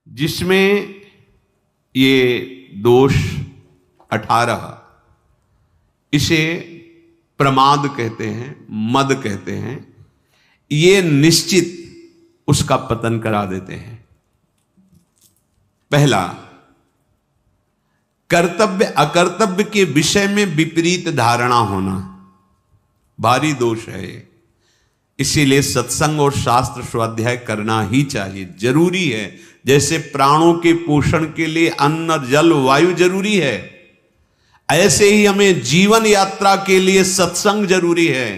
जिसमें ये दोष 18, इसे प्रमाद कहते हैं, मद कहते हैं, ये निश्चित उसका पतन करा देते हैं। पहला, कर्तव्य अकर्तव्य के विषय में विपरीत धारणा होना, भारी दोष है ये। इसीलिए सत्संग और शास्त्र स्वाध्याय करना ही चाहिए, जरूरी है। जैसे प्राणों के पोषण के लिए अन्न, जल, वायु जरूरी है, ऐसे ही हमें जीवन यात्रा के लिए सत्संग जरूरी है,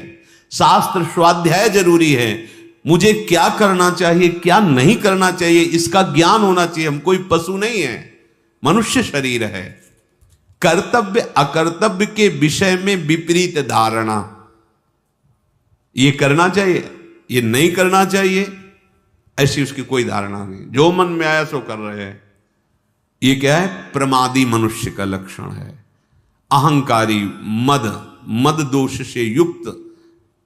शास्त्र स्वाध्याय जरूरी है। मुझे क्या करना चाहिए, क्या नहीं करना चाहिए, इसका ज्ञान होना चाहिए। हम कोई पशु नहीं है, मनुष्य शरीर है। कर्तव्य अकर्तव्य के विषय में विपरीत धारणा, ये करना चाहिए, ये नहीं करना चाहिए, ऐसी उसकी कोई धारणा नहीं। जो मन में आया सो कर रहे हैं। ये क्या है? प्रमादी मनुष्य का लक्षण है। अहंकारी, मद दोष से युक्त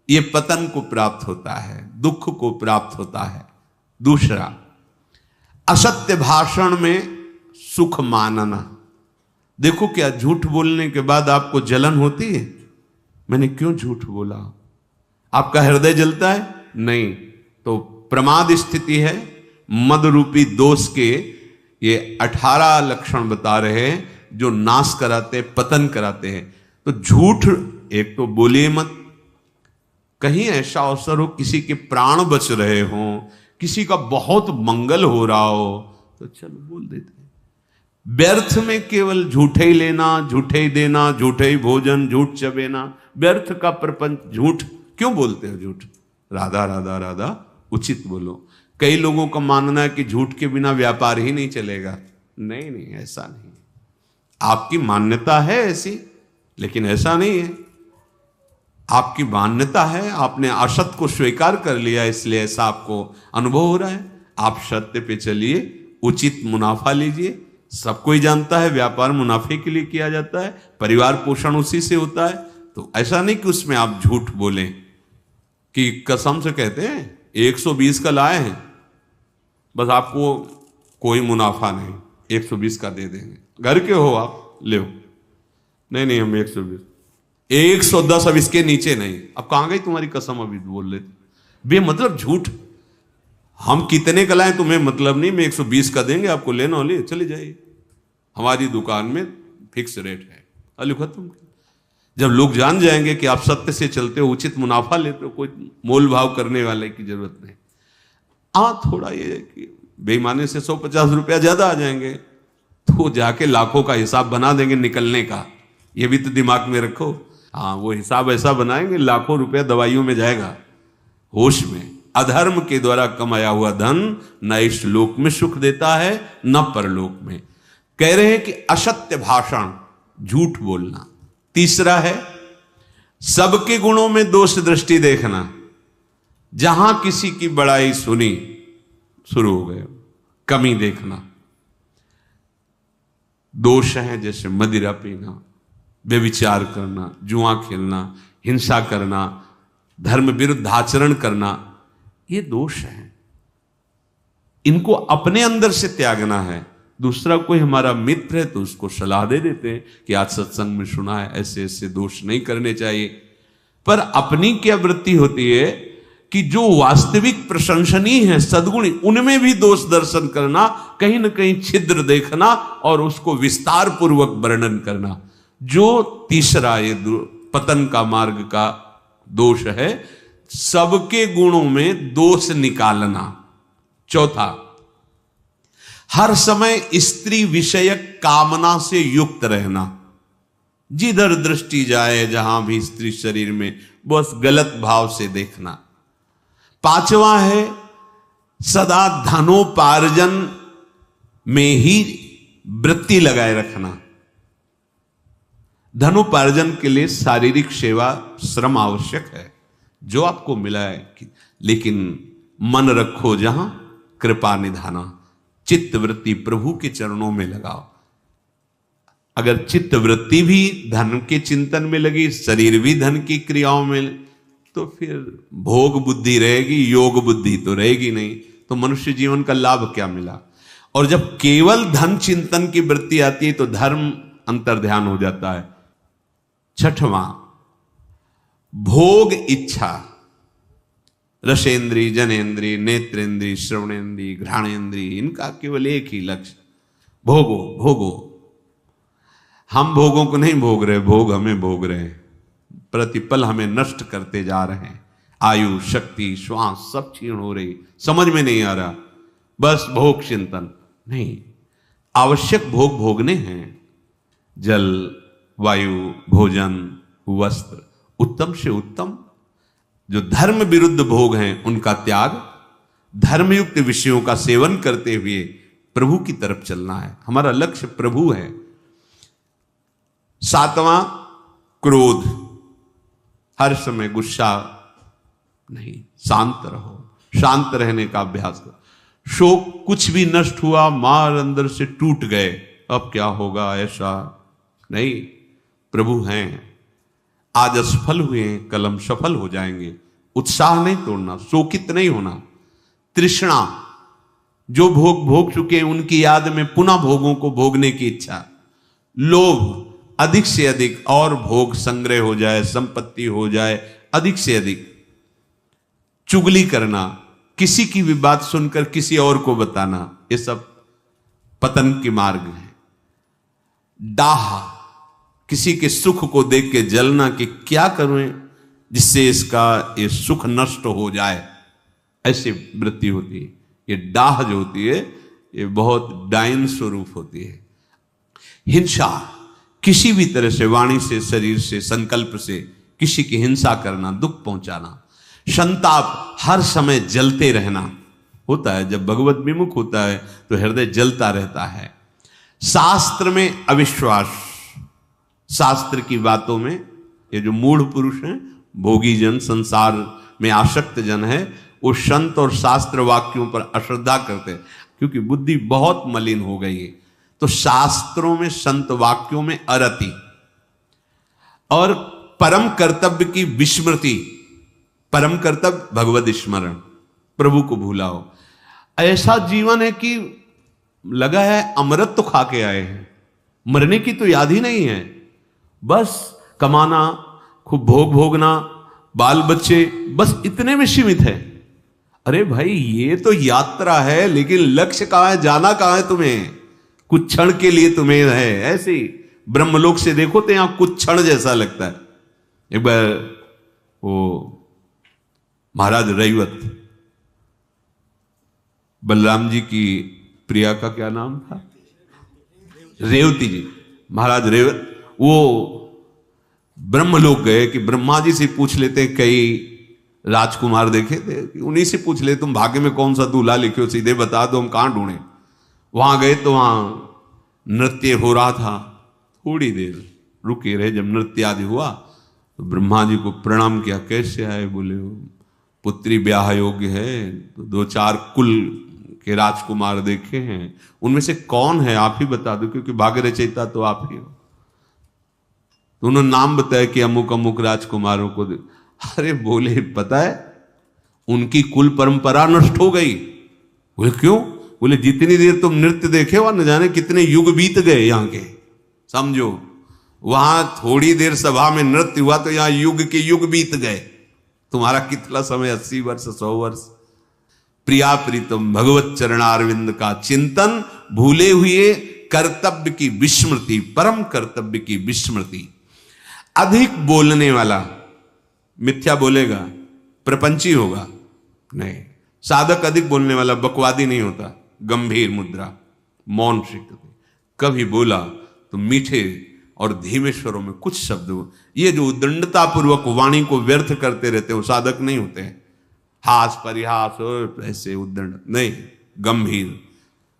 ये पतन को प्राप्त होता है, दुख को प्राप्त होता है। दूसरा, असत्य भाषण में सुख मानना। देखो, क्या झूठ बोलने के बाद आपको जलन होती है? मैंने क्यों झूठ बोला? आपका हृदय जलता है? नहीं। तो प्रमाद स्थिति है। मद रूपी दोष के ये 18 लक्षण बता रहे हैं जो नाश कराते, पतन कराते हैं। तो झूठ एक तो बोलिए मत। कहीं ऐसा अवसर हो, किसी के प्राण बच रहे हों, किसी का बहुत मंगल हो रहा हो, तो चलो बोल देते हैं। व्यर्थ में केवल झूठे ही लेना, झूठे ही देना, झूठे ही भोजन, झूठ चबेना, व्यर्थ का प्रपंच। झूठ क्यों बोलते हो? झूठ राधा राधा राधा उचित बोलो। कई लोगों का मानना है कि झूठ के बिना व्यापार ही नहीं चलेगा। नहीं नहीं, ऐसा नहीं। आपकी मान्यता है ऐसी, लेकिन ऐसा नहीं है। आपकी मान्यता है, आपने असत को स्वीकार कर लिया, इसलिए ऐसा आपको अनुभव हो रहा है। आप सत्य पे चलिए, उचित मुनाफा लीजिए। सबको ही जानता है व्यापार मुनाफे के लिए किया जाता है, परिवार पोषण उसी से होता है। तो ऐसा नहीं कि उसमें आप झूठ बोलें कि कसम से कहते हैं 120 का लाए हैं, बस आपको कोई मुनाफा नहीं, 120 का दे देंगे। घर के हो आप, ले हो। नहीं नहीं, हम 120, 110, अब इसके नीचे नहीं। अब कहां गई तुम्हारी कसम? अभी बोल रहे बेमतलब झूठ। हम कितने का लाए तुम्हें मतलब नहीं, मैं 120 का देंगे आपको, लेना हो ले, चले जाइए। हमारी दुकान में फिक्स रेट है, अली खत्म। जब लोग जान जाएंगे कि आप सत्य से चलते हो, उचित मुनाफा लेते हो, कोई मोल भाव करने वाले की जरूरत नहीं। थोड़ा ये है कि बेईमानी से 150 रुपया ज्यादा आ जाएंगे, तो जाके लाखों का हिसाब बना देंगे निकलने का। ये भी तो दिमाग में रखो। वो हिसाब ऐसा बनाएंगे, लाखों रुपया दवाइयों में जाएगा। होश में, अधर्म के द्वारा कमाया हुआ धन न इस लोक में सुख देता है, न परलोक में। कह रहे हैं कि असत्य भाषण, झूठ बोलना। तीसरा है सबके गुणों में दोष दृष्टि देखना। जहां किसी की बड़ाई सुनी, शुरू हो गए कमी देखना। दोष है जैसे मदिरा पीना, व्यभिचार करना, जुआ खेलना, हिंसा करना, धर्म विरुद्ध आचरण करना, ये दोष है। इनको अपने अंदर से त्यागना है। दूसरा कोई हमारा मित्र है तो उसको सलाह दे देते हैं कि आज सत्संग में सुना है, ऐसे ऐसे दोष नहीं करने चाहिए। पर अपनी क्या वृत्ति होती है कि जो वास्तविक प्रशंसनीय है, सद्गुणी, उनमें भी दोष दर्शन करना, कहीं ना कहीं छिद्र देखना और उसको विस्तार पूर्वक वर्णन करना। जो तीसरा ये पतन का मार्ग का दोष है, सबके गुणों में दोष निकालना। चौथा, हर समय स्त्री विषयक कामना से युक्त रहना। जिधर दृष्टि जाए, जहां भी स्त्री शरीर में, बस गलत भाव से देखना। पांचवा है सदा धनोपार्जन में ही वृत्ति लगाए रखना। धनोपार्जन के लिए शारीरिक सेवा, श्रम आवश्यक है, जो आपको मिला है, लेकिन मन रखो जहां कृपा निधाना। चित्त वृत्ति प्रभु के चरणों में लगाओ। अगर चित्त वृत्ति भी धन के चिंतन में लगी, शरीर भी धन की क्रियाओं में, तो फिर भोग बुद्धि रहेगी, योग बुद्धि तो रहेगी नहीं। तो मनुष्य जीवन का लाभ क्या मिला? और जब केवल धन चिंतन की वृत्ति आती है तो धर्म अंतर्ध्यान हो जाता है। छठवां, भोग इच्छा। रसेंद्री, जनेन्द्री, नेत्रेंद्री, श्रवणेन्द्री, घ्राणेन्द्री, इनका केवल एक ही लक्ष्य, भोगो भोगो। हम भोगों को नहीं भोग रहे, भोग हमें भोग रहे हैं, प्रतिपल हमें नष्ट करते जा रहे हैं। आयु, शक्ति, श्वास सब क्षीण हो रही, समझ में नहीं आ रहा, बस भोग चिंतन नहीं। आवश्यक भोग भोगने हैं, जल, वायु, भोजन, वस्त्र, उत्तम से उत्तम। जो धर्म विरुद्ध भोग हैं उनका त्याग, धर्मयुक्त विषयों का सेवन करते हुए प्रभु की तरफ चलना है। हमारा लक्ष्य प्रभु है। सातवां, क्रोध। हर समय गुस्सा नहीं, शांत रहो, शांत रहने का अभ्यास करो। शोक, कुछ भी नष्ट हुआ, मार अंदर से टूट गए, अब क्या होगा, ऐसा नहीं, प्रभु हैं। आज असफल हुए हैं, कल हम सफल हो जाएंगे। उत्साह नहीं तोड़ना, शोकित नहीं होना। तृष्णा, जो भोग भोग चुके हैं उनकी याद में पुनः भोगों को भोगने की इच्छा। लोभ, अधिक से अधिक और भोग संग्रह हो जाए, संपत्ति हो जाए अधिक से अधिक। चुगली करना, किसी की भी बात सुनकर किसी और को बताना, ये सब पतन के मार्ग है। डाह, किसी के सुख को देख के जलना कि क्या करूं जिससे इसका ये सुख नष्ट हो जाए, ऐसी वृत्ति होती है। ये डाह जो होती है ये बहुत डायन स्वरूप होती है। हिंसा, किसी भी तरह से, वाणी से, शरीर से, संकल्प से किसी की हिंसा करना, दुख पहुंचाना। संताप, हर समय जलते रहना होता है। जब भगवत विमुख होता है तो हृदय जलता रहता है। शास्त्र में अविश्वास, शास्त्र की बातों में, ये जो मूढ़ पुरुष हैं, भोगी जन, संसार में आसक्त जन है, वो संत और शास्त्र वाक्यों पर अश्रद्धा करते हैं क्योंकि बुद्धि बहुत मलिन हो गई है। तो शास्त्रों में, संत वाक्यों में अरति और परम कर्तव्य की विस्मृति। परम कर्तव्य भगवत स्मरण, प्रभु को भूला हो। ऐसा जीवन है कि लगा है अमृत तो खा के आए हैं, मरने की तो याद ही नहीं है। बस कमाना, खूब भोग भोगना, बाल बच्चे, बस इतने में सीमित है। अरे भाई, ये तो यात्रा है, लेकिन लक्ष्य कहां है, जाना कहां है तुम्हें? कुछ क्षण के लिए तुम्हें है। ऐसे ही ब्रह्मलोक से देखो तो यहां कुछ क्षण जैसा लगता है। एक बार वो महाराज रैवत, बलराम जी की प्रिया का क्या नाम था, रेवती जी, महाराज रेवत, वो ब्रह्मलोक गए कि ब्रह्मा जी से पूछ लेते, कई राजकुमार देखे थे, उन्हीं से पूछ ले, तुम भाग्य में कौन सा दूल्हा लिखे हो, सीधे बता दो, हम कहां ढूंढे। वहां गए तो वहां नृत्य हो रहा था। थोड़ी देर रुके रहे, जब नृत्य आदि हुआ तो ब्रह्मा जी को प्रणाम किया। कैसे आए? बोले पुत्री ब्याह योग्य है, तो 2-4 कुल के राजकुमार देखे हैं, उनमें से कौन है आप ही बता दो, क्योंकि भाग्य रचयिता तो आप ही हो। तो उन्होंने नाम बताया कि अमुक अमुक राजकुमारों को। अरे बोले, पता है उनकी कुल परंपरा नष्ट हो गई। बोले क्यों? बोले जितनी देर तुम नृत्य देखे वहां न जाने कितने युग बीत गए यहाँ के। समझो, वहां थोड़ी देर सभा में नृत्य हुआ तो यहां युग के युग बीत गए। तुम्हारा कितना समय, 80 वर्ष, 100 वर्ष। प्रिया प्रीतम भगवत चरणारविंद का चिंतन, भूले हुए कर्तव्य की विस्मृति, परम कर्तव्य की विस्मृति। अधिक बोलने वाला मिथ्या बोलेगा, प्रपंची होगा नहीं। साधक अधिक बोलने वाला बकवादी नहीं होता, गंभीर मुद्रा, मौन सीखते। कभी बोला तो मीठे और धीमे स्वरों में कुछ शब्द। ये जो उद्दंडता पूर्वक वाणी को व्यर्थ करते रहते हैं वो साधक नहीं होते हैं। हास परिहास और ऐसे उद्दंड नहीं, गंभीर।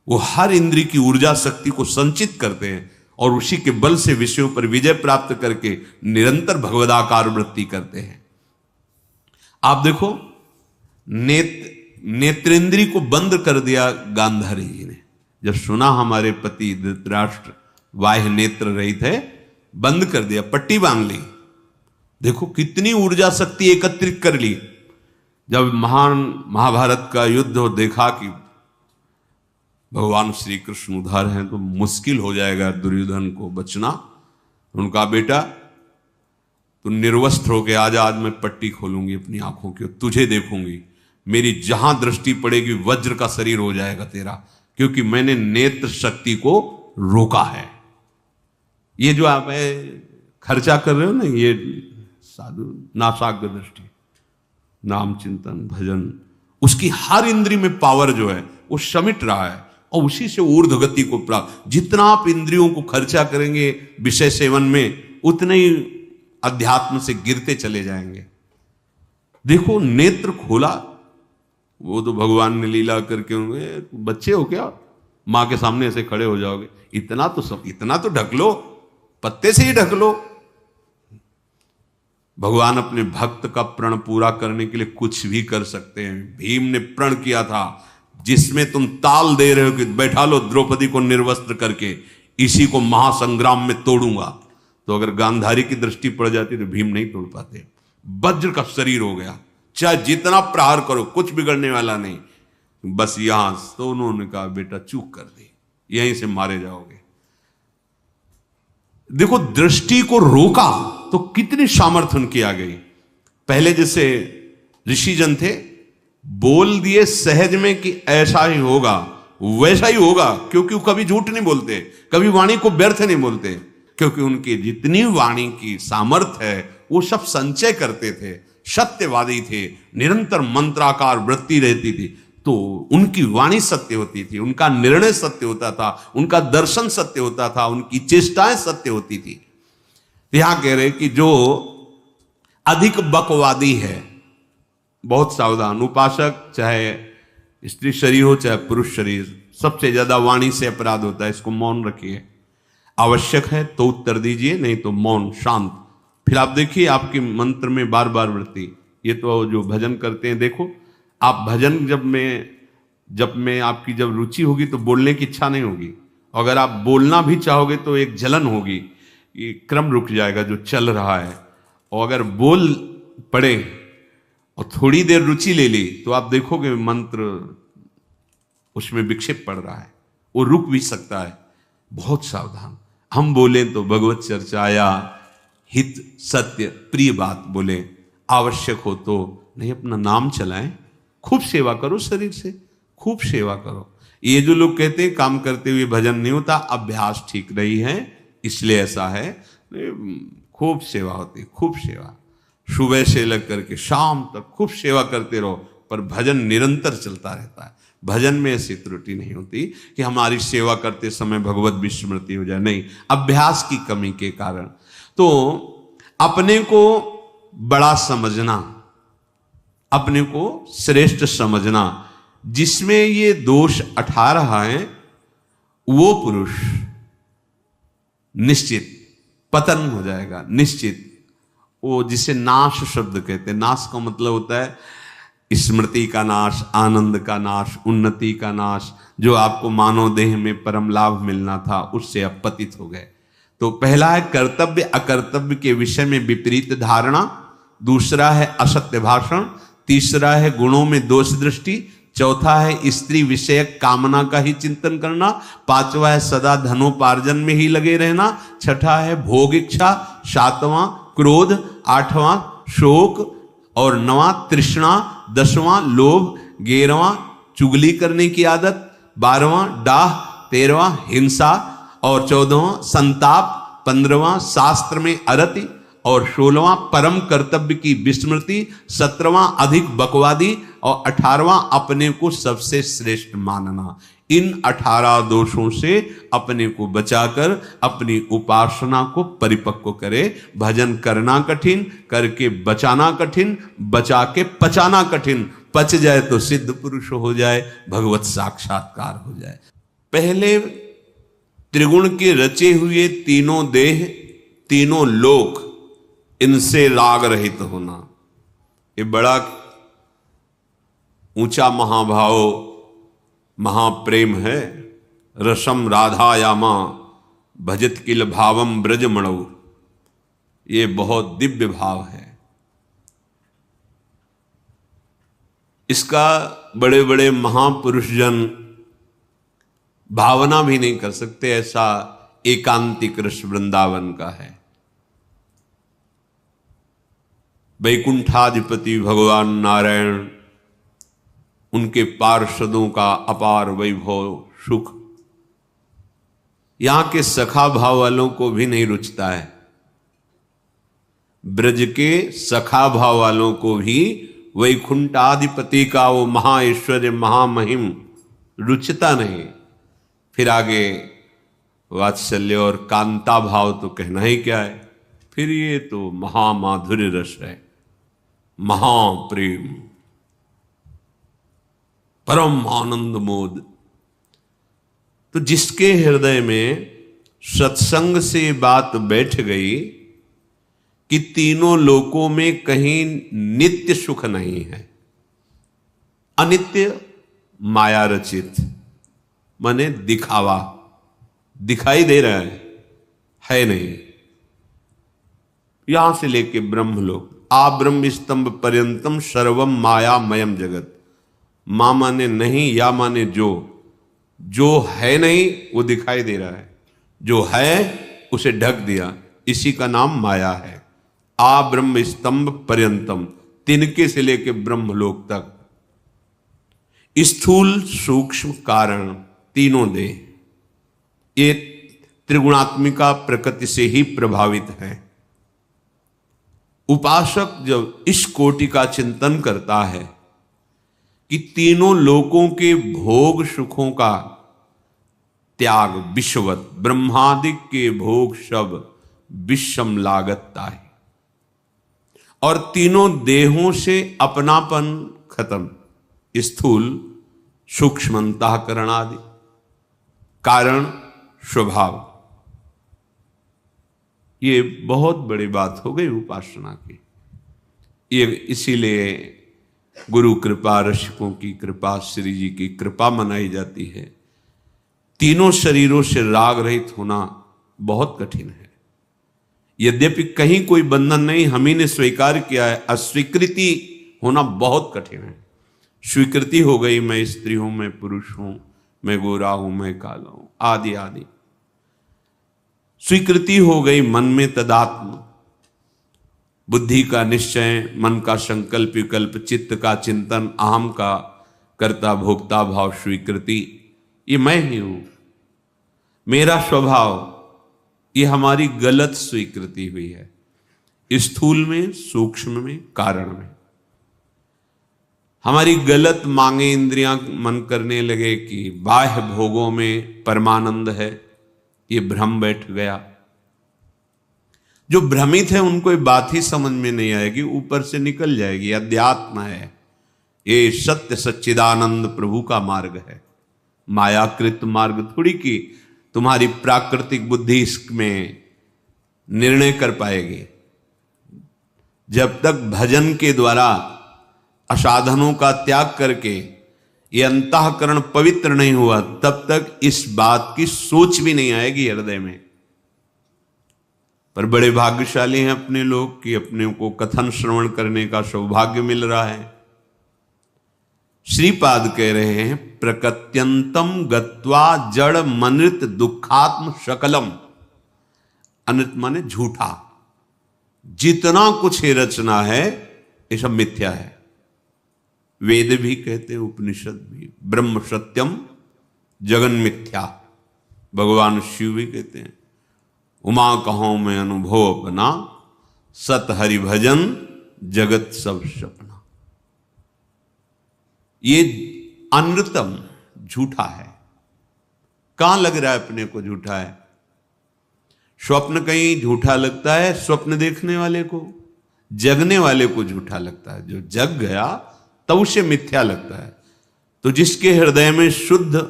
वो हर इंद्री की ऊर्जा शक्ति को संचित करते हैं और उसी के बल से विषयों पर विजय प्राप्त करके निरंतर भगवदाकार वृत्ति करते हैं। आप देखो, नेत्रेंद्री को बंद कर दिया गांधारी जी ने। जब सुना हमारे पति धृतराष्ट्र बाह्य नेत्र रहित है, बंद कर दिया, पट्टी बांध ली। देखो कितनी ऊर्जा शक्ति एकत्रित कर ली। जब महान महाभारत का युद्ध हो, देखा कि भगवान श्री कृष्ण उधर हैं तो मुश्किल हो जाएगा दुर्योधन को बचना। उनका बेटा तू निर्वस्त्र होके आजा, आज मैं पट्टी खोलूंगी अपनी आंखों की, तुझे देखूंगी, मेरी जहां दृष्टि पड़ेगी वज्र का शरीर हो जाएगा तेरा, क्योंकि मैंने नेत्र शक्ति को रोका है। ये जो आप खर्चा कर रहे हो ना, ये साधु नासाग्र दृष्टि, नाम चिंतन भजन, उसकी हर इंद्री में पावर जो है वो समिट रहा है और उसी से ऊर्ध्व गति को प्राप्त। जितना आप इंद्रियों को खर्चा करेंगे विषय सेवन में, उतने ही अध्यात्म से गिरते चले जाएंगे। देखो नेत्र खोला, वो तो भगवान ने लीला करके होंगे, बच्चे हो क्या, मां के सामने ऐसे खड़े हो जाओगे, इतना तो ढक लो, पत्ते से ही ढक लो। भगवान अपने भक्त का प्रण पूरा करने के लिए कुछ भी कर सकते हैं। भीम ने प्रण किया था, जिसमें तुम ताल दे रहे हो कि बैठा लो द्रौपदी को निर्वस्त्र करके, इसी को महासंग्राम में तोड़ूंगा। तो अगर गांधारी की दृष्टि पड़ जाती तो भीम नहीं तोड़ पाते। वज्र का शरीर हो गया, चाहे जितना प्रहार करो कुछ बिगड़ने वाला नहीं। बस यहां तो उन्होंने कहा बेटा चूक कर दी, यहीं से मारे जाओगे। देखो दृष्टि को रोका तो कितनी सामर्थ्य उनकी आ गई। पहले जैसे ऋषिजन थे, बोल दिए सहज में कि ऐसा ही होगा, वैसा ही होगा, क्योंकि वो कभी झूठ नहीं बोलते, कभी वाणी को व्यर्थ नहीं बोलते, क्योंकि उनकी जितनी वाणी की सामर्थ्य है वो सब संचय करते थे, सत्यवादी थे, निरंतर मंत्राकार वृत्ति रहती थी, तो उनकी वाणी सत्य होती थी, उनका निर्णय सत्य होता था, उनका दर्शन सत्य होता था, उनकी चेष्टाएं सत्य होती थी। यहां कह रहे कि जो अधिक बकवादी है, बहुत सावधान। उपासक चाहे स्त्री शरीर हो चाहे पुरुष शरीर, सबसे ज्यादा वाणी से अपराध होता है, इसको मौन रखिए। आवश्यक है तो उत्तर दीजिए, नहीं तो मौन शांत। फिर आप देखिए आपके मंत्र में बार बार वृत्ति। ये तो जो भजन करते हैं, देखो आप भजन जब में आपकी जब रुचि होगी तो बोलने की इच्छा नहीं होगी, अगर आप बोलना भी चाहोगे तो एक जलन होगी, ये क्रम रुक जाएगा जो चल रहा है। और अगर बोल पड़े और थोड़ी देर रुचि ले ली तो आप देखोगे मंत्र उसमें विक्षेप पड़ रहा है, वो रुक भी सकता है। बहुत सावधान। हम बोले तो भगवत चर्चाया हित सत्य प्रिय बात बोले, आवश्यक हो तो नहीं अपना नाम चलाएं, खूब सेवा करो, शरीर से खूब सेवा करो। ये जो लोग कहते हैं काम करते हुए भजन नहीं होता, अभ्यास ठीक नहीं है इसलिए ऐसा है। खूब सेवा होती, खूब सेवा, सुबह से लग करके शाम तक खूब सेवा करते रहो, पर भजन निरंतर चलता रहता है। भजन में ऐसी त्रुटि नहीं होती कि हमारी सेवा करते समय भगवत विस्मृति हो जाए, नहीं, अभ्यास की कमी के कारण। तो अपने को बड़ा समझना, अपने को श्रेष्ठ समझना, जिसमें ये दोष 18 हैं, वो पुरुष निश्चित पतन हो जाएगा, निश्चित। वो जिसे नाश शब्द कहते हैं, नाश का मतलब होता है स्मृति का नाश, आनंद का नाश, उन्नति का नाश, जो आपको मानव देह में परम लाभ मिलना था उससे आप पतित हो गए। तो पहला है कर्तव्य अकर्तव्य के विषय में विपरीत धारणा, दूसरा है असत्य भाषण, तीसरा है गुणों में दोष दृष्टि, चौथा है स्त्री विषयक कामना का ही चिंतन करना, पांचवा है सदा धनोपार्जन में ही लगे रहना, छठा है भोग इच्छा, सातवां क्रोध, आठवां शोक और नवां तृष्णा, 10वां लोभ, 11वां चुगली करने की आदत, 12वां डाह, 13वां हिंसा और 14वां संताप, 15वां शास्त्र में अरति और 16वां परम कर्तव्य की विस्मृति, 17वां अधिक बकवादी और 18वां अपने को सबसे श्रेष्ठ मानना। इन 18 दोषों से अपने को बचाकर अपनी उपासना को परिपक्व करे। भजन करना कठिन, करके बचाना कठिन, बचा के पचाना कठिन। पच जाए तो सिद्ध पुरुष हो जाए, भगवत साक्षात्कार हो जाए। पहले त्रिगुण के रचे हुए तीनों देह, तीनों लोक, इनसे राग रहित होना, ये बड़ा ऊंचा महाभाव महाप्रेम है। रसम राधायामा भजत किल भावम ब्रजमणौ, ये बहुत दिव्य भाव है। इसका बड़े बड़े महापुरुष जन भावना भी नहीं कर सकते, ऐसा एकांतिक रस वृंदावन का है। वैकुंठाधिपति भगवान नारायण, उनके पार्षदों का अपार वैभव सुख यहां के सखा भाव वालों को भी नहीं रुचता है। ब्रज के सखा भाव वालों को भी वैकुंठाधिपति का वो महाऐश्वर्य महामहिम रुचता नहीं। फिर आगे वात्सल्य और कांता भाव तो कहना ही क्या है, फिर ये तो महामाधुर्य रस है, महाप्रेम, परम आनंद मोद। तो जिसके हृदय में सत्संग से बात बैठ गई कि तीनों लोकों में कहीं नित्य सुख नहीं है, अनित्य माया रचित, माने दिखावा, दिखाई दे रहा है नहीं। यहां से लेके ब्रह्मलोक, आ ब्रह्म स्तंभ पर्यंतम सर्वम मायामयम जगत। मां माने नहीं, या माने जो है नहीं वो दिखाई दे रहा है, जो है उसे ढक दिया, इसी का नाम माया है। आ ब्रह्म स्तंभ पर्यंतम, तिनके से लेके ब्रह्मलोक तक, स्थूल सूक्ष्म कारण तीनों दे, ये त्रिगुणात्मिका प्रकृति से ही प्रभावित है। उपासक जब इस कोटि का चिंतन करता है कि तीनों लोकों के भोग सुखों का त्याग विश्ववत, ब्रह्मादिक के भोग सब विषम लागता है, और तीनों देहों से अपनापन खत्म, स्थूल सूक्ष्म अंतःकरण आदि, कारण स्वभाव। ये बहुत बड़ी बात हो गई उपासना की। ये इसीलिए गुरु कृपा, ऋषिकों की कृपा, श्री जी की कृपा मनाई जाती है। तीनों शरीरों से राग रहित होना बहुत कठिन है। यद्यपि कहीं कोई बंधन नहीं, हम ही ने स्वीकार किया है, अस्वीकृति होना बहुत कठिन है। स्वीकृति हो गई, मैं स्त्री हूं, मैं पुरुष हूं, मैं गोरा हूं, मैं काला हूं, आदि आदि। स्वीकृति हो गई मन में तदात्म, बुद्धि का निश्चय, मन का संकल्प विकल्प, चित्त का चिंतन, अहम का कर्ता भोक्ता भाव, स्वीकृति, ये मैं ही हूं, मेरा स्वभाव, ये हमारी गलत स्वीकृति हुई है। स्थूल में, सूक्ष्म में, कारण में हमारी गलत मांगे, इंद्रियां मन करने लगे कि बाह्य भोगों में परमानंद है, ये भ्रम बैठ गया। जो भ्रमित है उनको ये बात ही समझ में नहीं आएगी, ऊपर से निकल जाएगी। अध्यात्म है, ये सत्य सच्चिदानंद प्रभु का मार्ग है, मायाकृत मार्ग थोड़ी कि तुम्हारी प्राकृतिक बुद्धि इसमें निर्णय कर पाएगी। जब तक भजन के द्वारा असाधनों का त्याग करके ये अंतःकरण पवित्र नहीं हुआ, तब तक इस बात की सोच भी नहीं आएगी हृदय में। पर बड़े भाग्यशाली हैं अपने लोग कि अपने को कथन श्रवण करने का सौभाग्य मिल रहा है। श्रीपाद कह रहे हैं, प्रकृत्यंतम गत्वा जड़ मनित दुखात्म शकलम। अनित माने झूठा, जितना कुछ ये रचना है ये सब मिथ्या है। वेद भी कहते हैं, उपनिषद भी, ब्रह्म सत्यम जगन मिथ्या। भगवान शिव भी कहते हैं, उमा कहो मैं अनुभव अपना, सत हरि भजन जगत सब सपना। ये अनृतम झूठा है। कहां लग रहा है अपने को झूठा है? स्वप्न कहीं झूठा लगता है स्वप्न देखने वाले को, जगने वाले को झूठा लगता है। जो जग गया तब उसे मिथ्या लगता है। तो जिसके हृदय में शुद्ध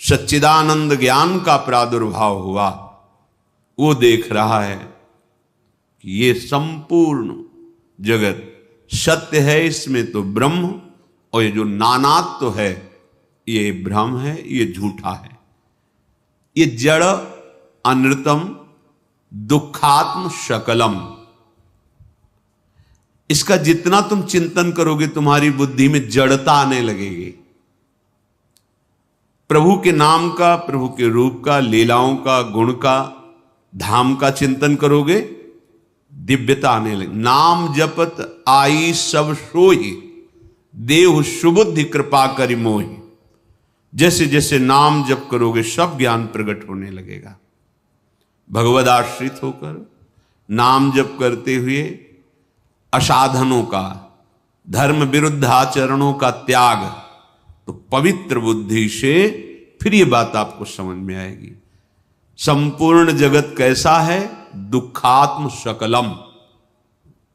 सच्चिदानंद ज्ञान का प्रादुर्भाव हुआ, वो देख रहा है कि ये संपूर्ण जगत सत्य है, इसमें तो ब्रह्म, और ये जो नानात्व तो है ये भ्रम है, ये झूठा है, ये जड़ अनृतम दुखात्म शकलम। इसका जितना तुम चिंतन करोगे तुम्हारी बुद्धि में जड़ता आने लगेगी। प्रभु के नाम का, प्रभु के रूप का, लीलाओं का, गुण का, धाम का चिंतन करोगे, दिव्यता आने लगे। नाम जपत आई सब सोई, देव सुबुद्धि कृपा करि मोहि। जैसे जैसे नाम जप करोगे सब ज्ञान प्रकट होने लगेगा। भगवद आश्रित होकर नाम जप करते हुए असाधनों का, धर्म विरुद्ध आचरणों का त्याग, तो पवित्र बुद्धि से फिर ये बात आपको समझ में आएगी। संपूर्ण जगत कैसा है? दुखात्म सकलम।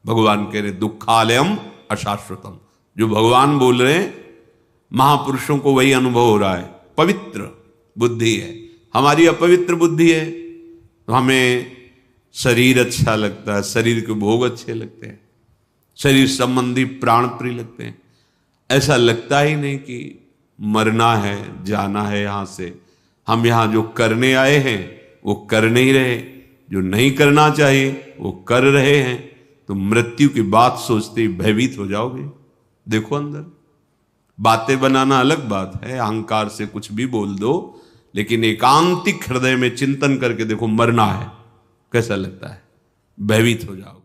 भगवान कह रहे दुखालयम अशाश्वतम। जो भगवान बोल रहे हैं, महापुरुषों को वही अनुभव हो रहा है। पवित्र बुद्धि है, हमारी अपवित्र बुद्धि है तो हमें शरीर अच्छा लगता है, शरीर के भोग अच्छे लगते हैं, शरीर संबंधी प्राण प्रिय लगते हैं। ऐसा लगता ही नहीं कि मरना है, जाना है यहां से। हम यहां जो करने आए हैं वो कर नहीं रहे, जो नहीं करना चाहिए वो कर रहे हैं। तो मृत्यु की बात सोचते ही भयभीत हो जाओगे। देखो अंदर बातें बनाना अलग बात है, अहंकार से कुछ भी बोल दो, लेकिन एकांतिक हृदय में चिंतन करके देखो मरना है, कैसा लगता है? भयभीत हो जाओगे।